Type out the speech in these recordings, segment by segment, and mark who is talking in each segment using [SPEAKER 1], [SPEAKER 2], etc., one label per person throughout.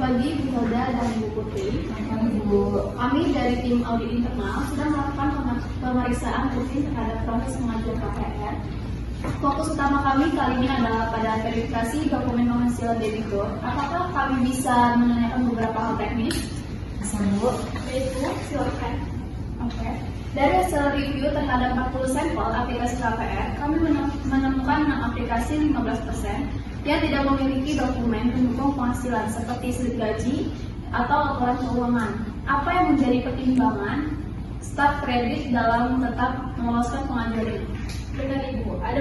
[SPEAKER 1] pagi, Bu Hilda dan Bu Putri. Kami dari tim audit internal sudah melakukan pemeriksaan rutin terhadap proses pengajuan KPR. Fokus utama kami kali ini adalah pada verifikasi dokumen penghasilan debitur. Apakah kami bisa menanyakan beberapa hal teknis?
[SPEAKER 2] Bisa, Bu.
[SPEAKER 1] Baik, Bu, silakan. Oke. Dari hasil review terhadap 40 sampel aplikasi KPR, kami menemukan 6 aplikasi 15% yang tidak memiliki dokumen pendukung penghasilan seperti slip gaji atau laporan keuangan. Apa yang menjadi pertimbangan staf kredit dalam tetap meloloskan pengajuan ini?
[SPEAKER 3] Benar Ibu, ada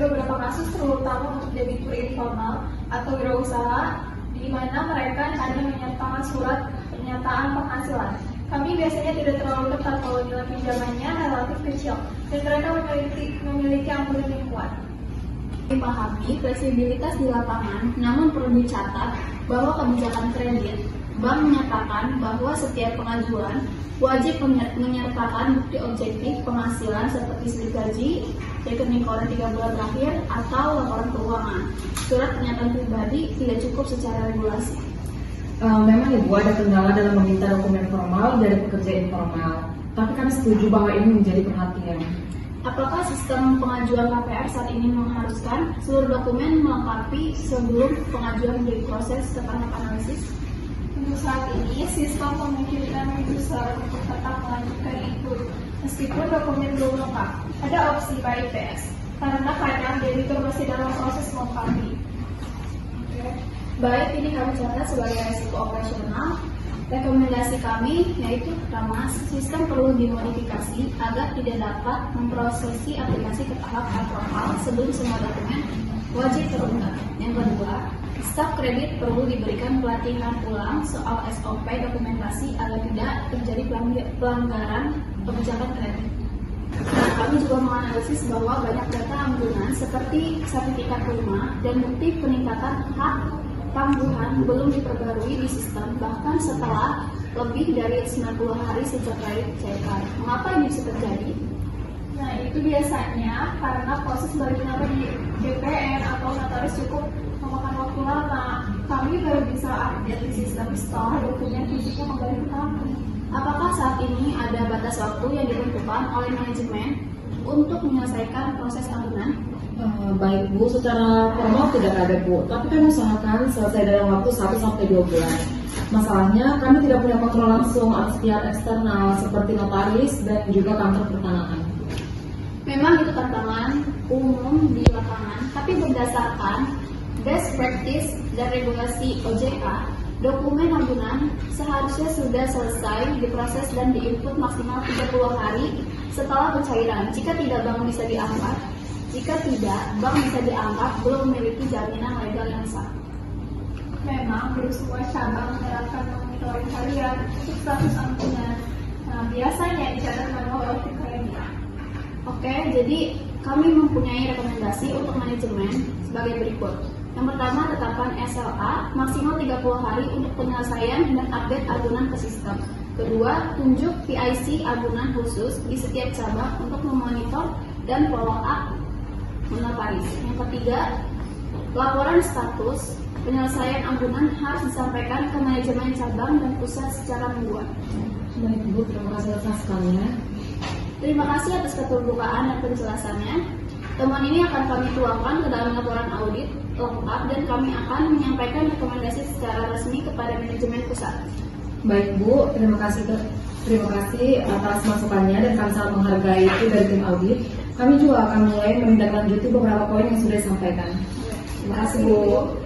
[SPEAKER 3] beberapa kasus terutama untuk debitur informal atau wirausaha di mana mereka hanya menyertakan surat pernyataan penghasilan. Kami biasanya tidak terlalu ketat kalau nilai pinjamannya relatif kecil dan mereka memiliki ampunan yang kuat.
[SPEAKER 1] Dipahami fleksibilitas di lapangan, namun perlu dicatat bahwa kebijakan kredit bank menyatakan bahwa setiap pengajuan wajib menyertakan bukti objektif penghasilan seperti slip gaji, rekening koran 3 bulan terakhir, atau laporan keuangan. Surat pernyataan pribadi tidak cukup secara regulasi.
[SPEAKER 2] Memang Ibu ada kendala dalam meminta dokumen formal dari pekerja informal, tapi kami setuju bahwa ini menjadi perhatian.
[SPEAKER 1] Apakah sistem pengajuan KPR saat ini mengharuskan seluruh dokumen melengkapi sebelum pengajuan diproses ke tahap analisis?
[SPEAKER 3] Untuk saat ini, sistem memungkinkan user untuk tetap melanjutkan itu meskipun dokumen belum lengkap. Ada opsi bypass, karena kadang debitur masih dalam proses melengkapi.
[SPEAKER 1] Baik, ini kami catat sebagai risiko operasional. Rekomendasi kami yaitu pertama, sistem perlu dimodifikasi agar tidak dapat memprosesi aplikasi ke tahap approval sebelum semua dokumen wajib terunggah. Yang kedua, staf kredit perlu diberikan pelatihan ulang soal SOP dokumentasi agar tidak terjadi pelanggaran kebijakan kredit. Nah, kami juga menganalisis bahwa banyak data ambulan seperti sertifikat rumah dan bukti peningkatan hak tangguhan belum diperbarui di sistem bahkan setelah lebih dari 90 hari sejak kredit cairkan. Mengapa ini bisa terjadi?
[SPEAKER 3] Nah, itu biasanya karena proses balik nama di DPR atau notaris cukup memakan waktu lama. Kami baru bisa update di sistem setelah dokumen fisiknya kembali ke kami.
[SPEAKER 1] Apakah saat ini ada batas waktu yang ditentukan oleh manajemen untuk menyelesaikan proses ambulan?
[SPEAKER 2] Baik Bu, secara formal tidak ada Bu, tapi kami usahakan selesai dalam waktu 1-2 bulan. Masalahnya kami tidak punya kontrol langsung atas pihak eksternal seperti notaris dan juga kantor pertanahan.
[SPEAKER 1] Memang itu tantangan umum di lapangan, tapi berdasarkan best practice dan regulasi OJK, dokumen ambulan seharusnya sudah selesai diproses dan diinput maksimal 30 hari setelah pencairan. Jika tidak, bank bisa dianggap belum memiliki jaminan legal yang sah.
[SPEAKER 3] Memang belum semua cabang menerapkan monitoring harian untuk status ambulan. Nah, biasanya dicatat manual oleh tim kredit.
[SPEAKER 1] Oke, jadi kami mempunyai rekomendasi untuk manajemen sebagai berikut. Yang pertama, tetapkan SLA maksimal 30 hari untuk penyelesaian dan update agunan ke sistem. Kedua, tunjuk PIC agunan khusus di setiap cabang untuk memonitor dan follow up notaris. Yang ketiga, laporan status penyelesaian ambulan harus disampaikan ke manajemen cabang dan pusat secara mingguan.
[SPEAKER 2] Baik Bu, terima kasih atas sekalian.
[SPEAKER 1] Terima kasih atas keterbukaan dan penjelasannya. Temuan ini akan kami tuangkan ke dalam laporan audit lengkap dan kami akan menyampaikan rekomendasi secara resmi kepada manajemen pusat.
[SPEAKER 2] Baik Bu, terima kasih atas masukannya dan kami sangat menghargai itu dari tim audit. Kami juga akan mulai menindaklanjuti beberapa poin yang sudah disampaikan. Terima kasih Bu.